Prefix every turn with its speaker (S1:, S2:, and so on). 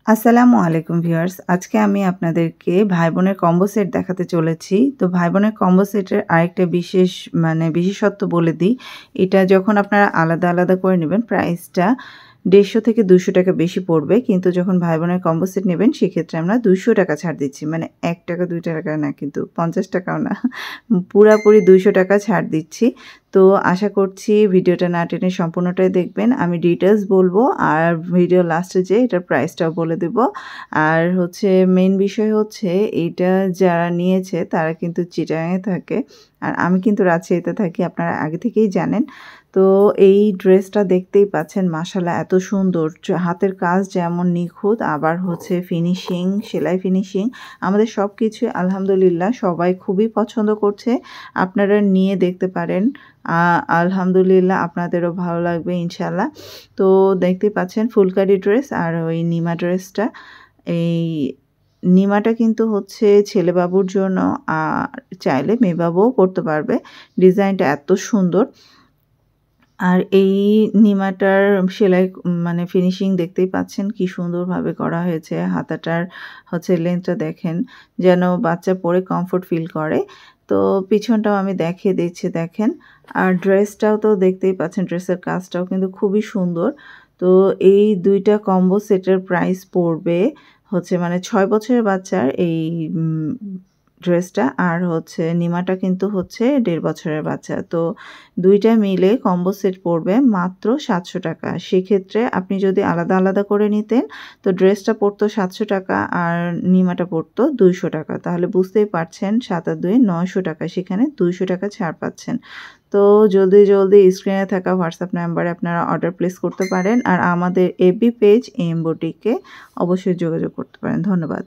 S1: আসসালামু আলাইকুম ভিউয়ার্স। আজকে আমি আপনাদেরকে ভাই বোনের কম্বো সেট দেখাতে চলেছি। তো ভাই বোনের কম্বো সেটের আরেকটা বিশেষত্ব বলে দিই। এটা যখন আপনারা আলাদা, আলাদা করে নেবেন প্রাইসটা ১৫০ থেকে ২০০ টাকা বেশি পড়বে। কিন্তু যখন ভাই বোনের কম্বো সেট নেবেন সেক্ষেত্রে আমরা ২০০ টাকা ছাড় দিচ্ছি। মানে ৳১ ৳২ টাকা না কিন্তু ৳৫০ টাকাও না। পুরাপুরি ২০০ টাকা ছাড় দিচ্ছি। তো আশা করছি ভিডিওটা না টেনে সম্পূর্ণটাই দেখবেন। আমি ডিটেইলস বলবো আর ভিডিও লাস্টে যেয়ে এটার প্রাইসটাও বলে দিব। আর হচ্ছে মেইন বিষয় হচ্ছে এইটা যারা নিয়েছে তারা কিন্তু চিটাগাংয়ে থাকে। আর আমি কিন্তু রাজশাহীতে থাকি, আপনারা আগে থেকেই জানেন। তো এই ড্রেসটা দেখতেই পাচ্ছেন মাশাআল্লাহ এত সুন্দর। হাতের কাজ যেমন নিখুঁত আবার হচ্ছে ফিনিশিং, সেলাই ফিনিশিং আমাদের সবকিছুই আলহামদুলিল্লাহ সবাই খুবই পছন্দ করছে। আপনারা নিয়ে দেখতে পারেন। আলহামদুলিল্লাহ আপনাদেরও ভালো লাগবে ইনশাআল্লাহ। তো দেখতেই পাচ্ছেন ফুলকারি ড্রেস আর ওই নিমা ড্রেসটা। এই নিমাটা কিন্তু হচ্ছে ছেলে বাবুর জন্য, আর চাইলে মেয়ে বাবুও পরতে পারবে। ডিজাইনটা এত সুন্দর। আর এই নিমাটার সেলাই মানে ফিনিশিং দেখতেই পাচ্ছেন কি সুন্দরভাবে করা হয়েছে। হাতাটার হচ্ছে লেন্থটা দেখেন, যেন বাচ্চা পরে কমফোর্ট ফিল করে। তো পিছনটাও আমি দেখিয়ে দিচ্ছি দেখেন। আর ড্রেসটাও তো দেখতেই পাচ্ছেন, ড্রেসের কাজটাও কিন্তু খুবই সুন্দর। তো এই ২ টা কম্বো সেটের প্রাইস পড়বে হচ্ছে মানে ৬ বছরের বাচ্চার এই ড্রেসটা, আর হচ্ছে নিমাটা কিন্তু হচ্ছে ১.৫ বছরের বাচ্চা। তো ২ টা মিলে কম্বো সেট পড়বে মাত্র ৳৭০০ টাকা। সেক্ষেত্রে আপনি যদি আলাদা, আলাদা করে নিতেন তো ড্রেসটা পড়তো ৳৭০০ টাকা আর নিমাটা পড়তো ৳২০০ টাকা। তাহলে বুঝতেই পারছেন ৭ আর ২ ৳৯০০ টাকা, সেখানে ৳২০০ টাকা ছাড় পাচ্ছেন। তো জলদি, জলদি স্ক্রিনে থাকা হোয়াটসঅ্যাপ নাম্বারে আপনারা অর্ডার প্লেস করতে পারেন। আর আমাদের এফবি পেজ এম বুটিকে অবশ্যই যোগাযোগ করতে পারেন। ধন্যবাদ।